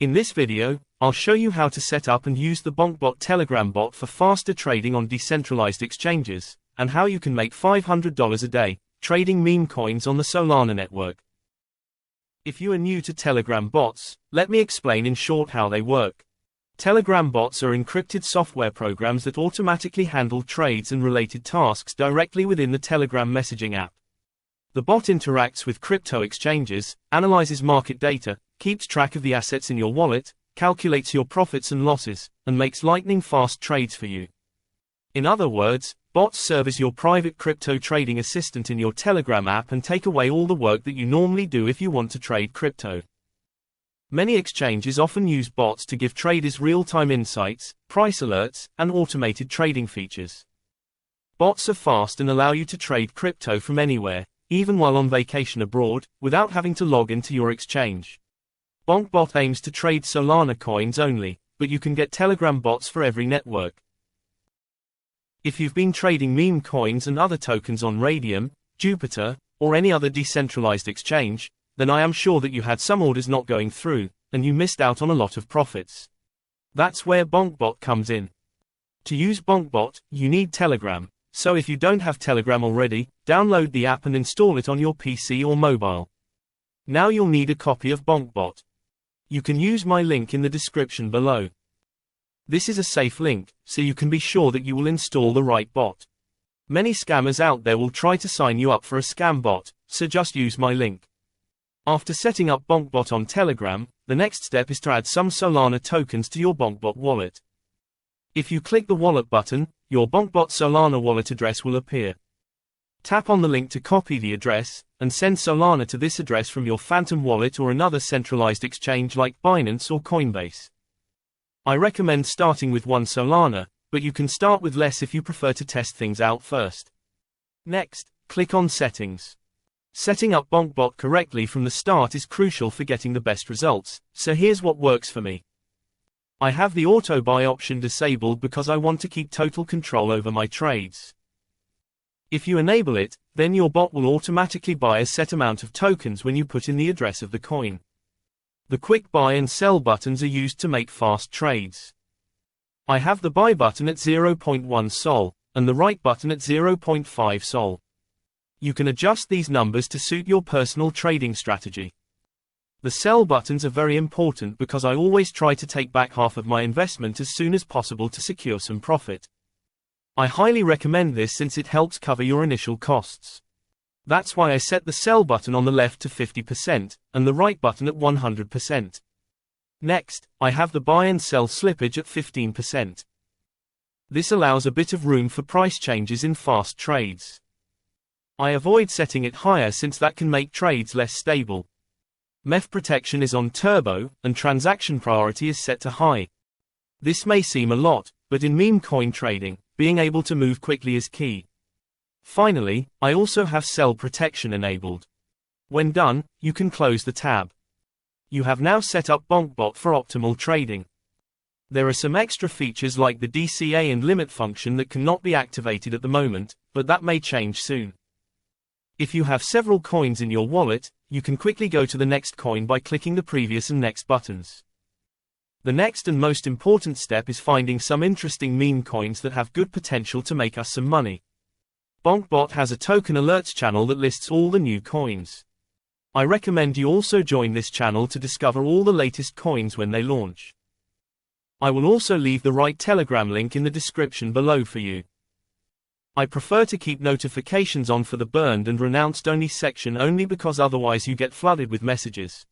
In this video, I'll show you how to set up and use the BonkBot Telegram bot for faster trading on decentralized exchanges, and how you can make $500 a day, trading meme coins on the Solana network. If you are new to Telegram bots, let me explain in short how they work. Telegram bots are encrypted software programs that automatically handle trades and related tasks directly within the Telegram messaging app. The bot interacts with crypto exchanges, analyzes market data, keeps track of the assets in your wallet, calculates your profits and losses, and makes lightning-fast trades for you. In other words, bots serve as your private crypto trading assistant in your Telegram app and take away all the work that you normally do if you want to trade crypto. Many exchanges often use bots to give traders real-time insights, price alerts, and automated trading features. Bots are fast and allow you to trade crypto from anywhere, even while on vacation abroad, without having to log into your exchange. BonkBot aims to trade Solana coins only, but you can get Telegram bots for every network. If you've been trading meme coins and other tokens on Radium, Jupiter, or any other decentralized exchange, then I am sure that you had some orders not going through, and you missed out on a lot of profits. That's where BonkBot comes in. To use BonkBot, you need Telegram, so if you don't have Telegram already, download the app and install it on your PC or mobile. Now you'll need a copy of BonkBot. You can use my link in the description below. This is a safe link, so you can be sure that you will install the right bot. Many scammers out there will try to sign you up for a scam bot, so just use my link. After setting up BonkBot on Telegram, the next step is to add some Solana tokens to your BonkBot wallet. If you click the wallet button, your BonkBot Solana wallet address will appear. Tap on the link to copy the address, and send Solana to this address from your Phantom wallet or another centralized exchange like Binance or Coinbase. I recommend starting with 1 Solana, but you can start with less if you prefer to test things out first. Next, click on Settings. Setting up BonkBot correctly from the start is crucial for getting the best results, so here's what works for me. I have the auto buy option disabled because I want to keep total control over my trades. If you enable it, then your bot will automatically buy a set amount of tokens when you put in the address of the coin. The quick buy and sell buttons are used to make fast trades. I have the buy button at 0.1 Sol, and the right button at 0.5 Sol. You can adjust these numbers to suit your personal trading strategy. The sell buttons are very important because I always try to take back half of my investment as soon as possible to secure some profit. I highly recommend this since it helps cover your initial costs. That's why I set the sell button on the left to 50%, and the right button at 100%. Next, I have the buy and sell slippage at 15%. This allows a bit of room for price changes in fast trades. I avoid setting it higher since that can make trades less stable. MEF protection is on turbo, and transaction priority is set to high. This may seem a lot, but in meme coin trading, being able to move quickly is key. Finally, I also have sell protection enabled. When done, you can close the tab. You have now set up BonkBot for optimal trading. There are some extra features like the DCA and limit function that cannot be activated at the moment, but that may change soon. If you have several coins in your wallet, you can quickly go to the next coin by clicking the previous and next buttons. The next and most important step is finding some interesting meme coins that have good potential to make us some money. BonkBot has a token alerts channel that lists all the new coins. I recommend you also join this channel to discover all the latest coins when they launch. I will also leave the right Telegram link in the description below for you. I prefer to keep notifications on for the burned and renounced only section only because otherwise you get flooded with messages.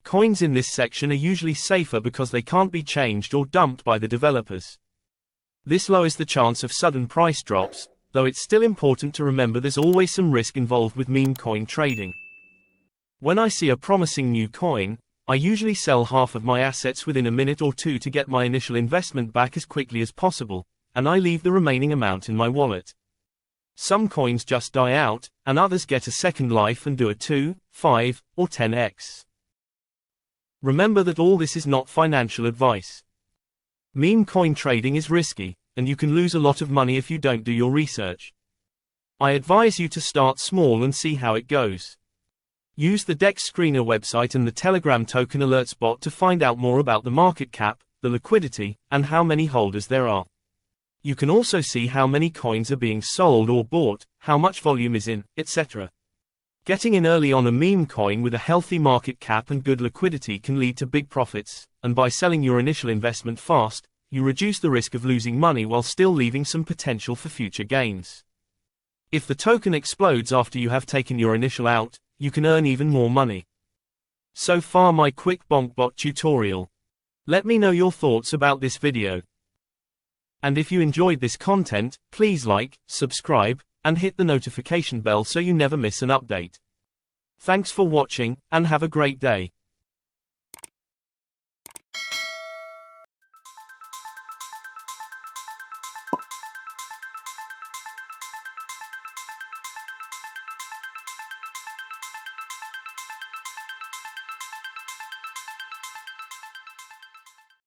Coins in this section are usually safer because they can't be changed or dumped by the developers. This lowers the chance of sudden price drops, though it's still important to remember there's always some risk involved with meme coin trading. When I see a promising new coin, I usually sell half of my assets within a minute or two to get my initial investment back as quickly as possible, and I leave the remaining amount in my wallet. Some coins just die out, and others get a second life and do a 2, 5, or 10x. Remember that all this is not financial advice. Meme coin trading is risky, and you can lose a lot of money if you don't do your research. I advise you to start small and see how it goes. Use the Dex Screener website and the Telegram Token Alerts bot to find out more about the market cap, the liquidity, and how many holders there are. You can also see how many coins are being sold or bought, how much volume is in, etc. Getting in early on a meme coin with a healthy market cap and good liquidity can lead to big profits, and by selling your initial investment fast, you reduce the risk of losing money while still leaving some potential for future gains. If the token explodes after you have taken your initial out, you can earn even more money. So far my quick BonkBot tutorial. Let me know your thoughts about this video. And if you enjoyed this content, please like, subscribe, and hit the notification bell so you never miss an update. Thanks for watching, and have a great day.